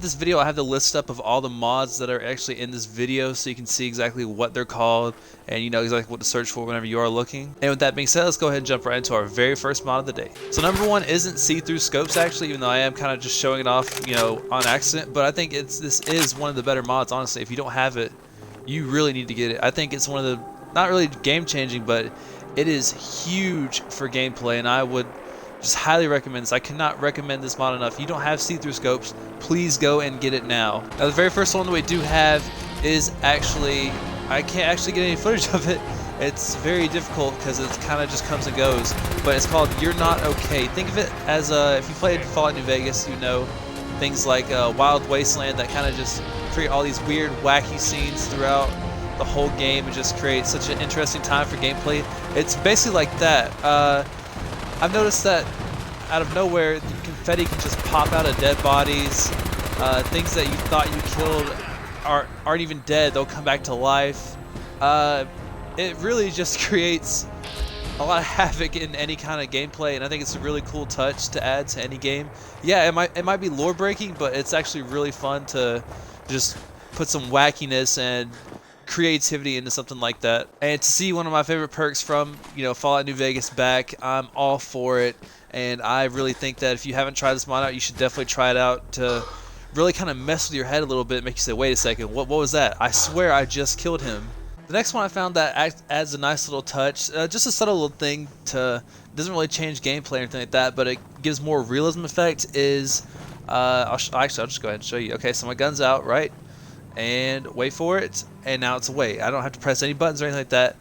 this video, I have the list up of all the mods that are actually in this video, so you can see exactly what they're called and you know exactly what to search for whenever you are looking. And with that being said, let's go ahead and jump right into our very first mod of the day. So number one isn't see-through scopes actually, even though I am kind of just showing it off, you know, on accident. But I think this is one of the better mods, honestly. If you don't have it, you really need to get it. I think it's one of the, not really game-changing, but it is huge for gameplay, and I would just highly recommend this. I cannot recommend this mod enough. If you don't have see-through scopes, please go and get it now. Now the very first one that we do have is actually, I can't actually get any footage of it. It's very difficult because it kind of just comes and goes, but it's called You're Not Okay. Think of it as if you played Fallout New Vegas, you know things like Wild Wasteland that kind of just create all these weird wacky scenes throughout the whole game and just create such an interesting time for gameplay. It's basically like that. I've noticed that out of nowhere, the confetti can just pop out of dead bodies. Things that you thought you killed aren't even dead. They'll come back to life. It really just creates a lot of havoc in any kind of gameplay, and I think it's a really cool touch to add to any game. Yeah, it might be lore breaking, but it's actually really fun to just put some wackiness and creativity into something like that. And to see one of my favorite perks from, you know, Fallout New Vegas back, I'm all for it. And I really think that if you haven't tried this mod out, you should definitely try it out to really kind of mess with your head a little bit, make you say, wait a second, what was that? I swear I just killed him. The next one I found that adds a nice little touch, just a subtle little thing to, doesn't really change gameplay or anything like that, but it gives more realism effect is, I'll just go ahead and show you. Okay, so my gun's out, right? And wait for it, and now it's away. I don't have to press any buttons or anything like that.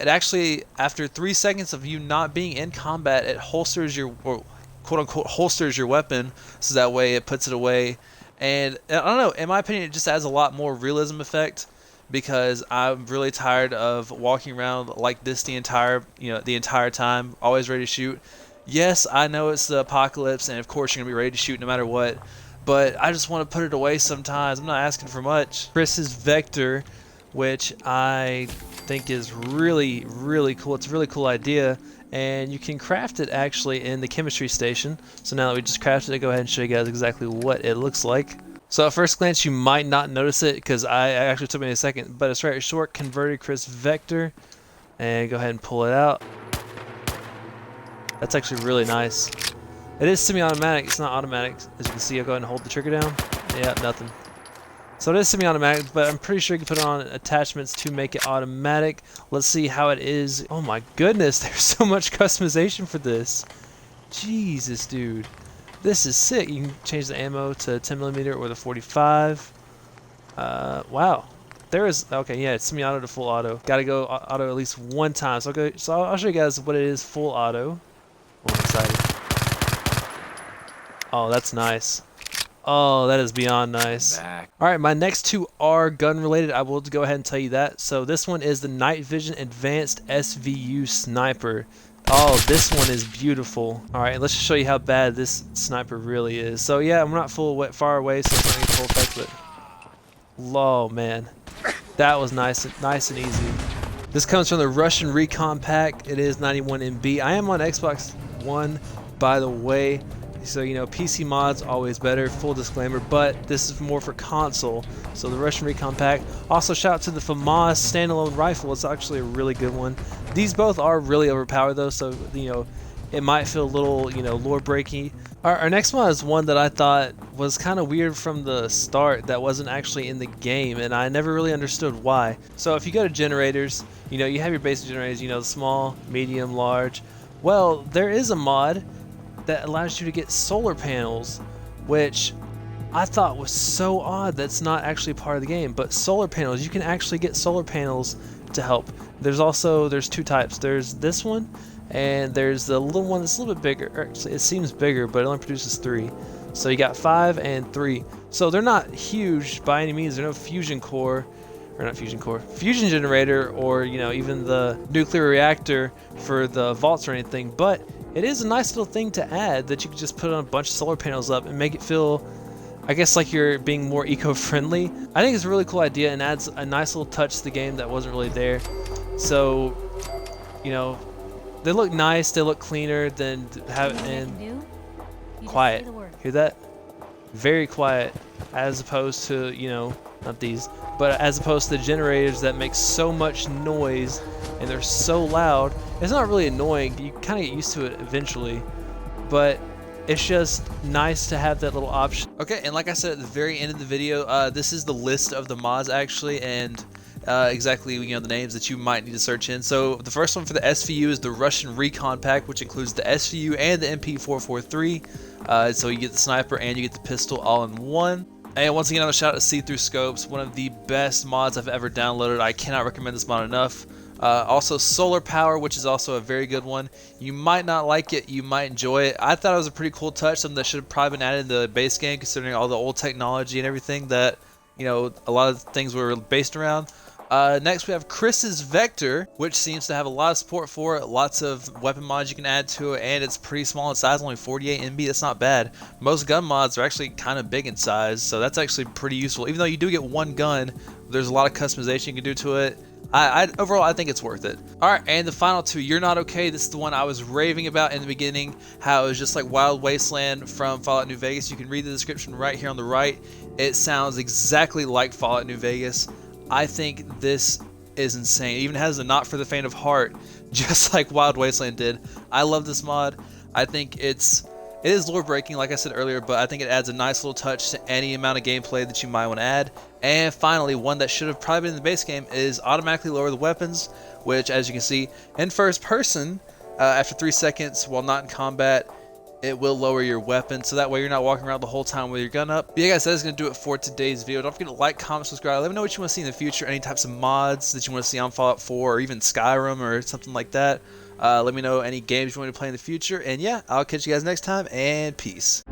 It actually, after 3 seconds of you not being in combat, it holsters your, or quote unquote holsters your weapon, so that way it puts it away. And I don't know, in my opinion, it just adds a lot more realism effect, because I'm really tired of walking around like this the entire time, always ready to shoot. Yes, I know it's the apocalypse, and of course you're gonna be ready to shoot no matter what. But I just want to put it away sometimes. I'm not asking for much. Chris's Vector, which I think is really, really cool. It's a really cool idea, and you can craft it actually in the chemistry station. So now that we just crafted it, go ahead and show you guys exactly what it looks like. So at first glance, you might not notice it because I actually took me a second, but it's right short converted Chris Vector, and go ahead and pull it out. That's actually really nice. It is semi-automatic, it's not automatic. As you can see, I'll go ahead and hold the trigger down. Yeah, nothing. So it is semi-automatic, but I'm pretty sure you can put on attachments to make it automatic. Let's see how it is. Oh my goodness, there's so much customization for this. Jesus, dude. This is sick. You can change the ammo to 10mm or the 45. Wow. There is, okay, yeah, it's semi-auto to full auto. Gotta go auto at least one time. So I'll show you guys what it is full auto. Oh, I'm excited. Oh, that's nice. Oh, that is beyond nice. Alright, my next two are gun related. I will go ahead and tell you that. So this one is the Night Vision Advanced SVU Sniper. Oh, this one is beautiful. Alright, let's just show you how bad this sniper really is. So yeah, I'm not far away, so it's not getting full effect, but oh man. That was nice and easy. This comes from the Russian Recon pack. It is 91 MB. I am on Xbox One, by the way. So, you know, PC mods always better, full disclaimer, but this is more for console. So the Russian Recon pack. Also, shout out to the FAMAS standalone rifle. It's actually a really good one. These both are really overpowered though, so, you know, it might feel a little, you know, lore breaky. Our next one is one that I thought was kind of weird from the start, that wasn't actually in the game, and I never really understood why. So if you go to generators, you know, you have your basic generators, you know, small, medium, large. Well, there is a mod that allows you to get solar panels, which I thought was so odd that's not actually part of the game. But solar panels, you can actually get solar panels to help. There's two types. There's this one, and there's the little one that's a little bit bigger. Actually, it seems bigger, but it only produces 3. So you got 5 and 3. So they're not huge by any means. They're no fusion core, or not fusion core, fusion generator, or, you know, even the nuclear reactor for the vaults or anything. But it is a nice little thing to add that you can just put on a bunch of solar panels up and make it feel, I guess, like you're being more eco-friendly. I think it's a really cool idea and adds a nice little touch to the game that wasn't really there. So, you know, they look nice, they look cleaner than having. Quiet. Hear that? very quiet, as opposed to, you know, not these, but as opposed to the generators that make so much noise and they're so loud. It's not really annoying, you kind of get used to it eventually, but it's just nice to have that little option. Okay, and like I said at the very end of the video, this is the list of the mods actually, and exactly, you know, the names that you might need to search in. So the first one for the SVU is the Russian Recon pack, which includes the SVU and the MP443. So you get the sniper and you get the pistol all in one. And once again, another shout out to See Through Scopes, one of the best mods I've ever downloaded. I cannot recommend this mod enough. Also Solar Power, which is also a very good one. You might not like it, you might enjoy it. I thought it was a pretty cool touch, something that should have probably been added in the base game, considering all the old technology and everything that, you know, a lot of things were based around. Next we have Chris's Vector, which seems to have a lot of support for it, lots of weapon mods you can add to it, and it's pretty small in size, only 48 MB, that's not bad. Most gun mods are actually kind of big in size, so that's actually pretty useful. Even though you do get one gun, there's a lot of customization you can do to it. Overall, I think it's worth it. Alright, and the final two, You're Not Okay. This is the one I was raving about in the beginning, how it was just like Wild Wasteland from Fallout New Vegas. You can read the description right here on the right. It sounds exactly like Fallout New Vegas. I think this is insane. It even has a not for the faint of heart, just like Wild Wasteland did. I love this mod. I think it is lore breaking, like I said earlier, but I think it adds a nice little touch to any amount of gameplay that you might want to add. And finally, one that should have probably been in the base game is automatically lower the weapons, which, as you can see, in first person, after 3 seconds while not in combat, it will lower your weapon, so that way you're not walking around the whole time with your gun up. But yeah guys, that is going to do it for today's video. Don't forget to like, comment, subscribe. Let me know what you want to see in the future, any types of mods that you want to see on Fallout 4 or even Skyrim or something like that. Let me know any games you want to play in the future, and yeah, I'll catch you guys next time, and peace.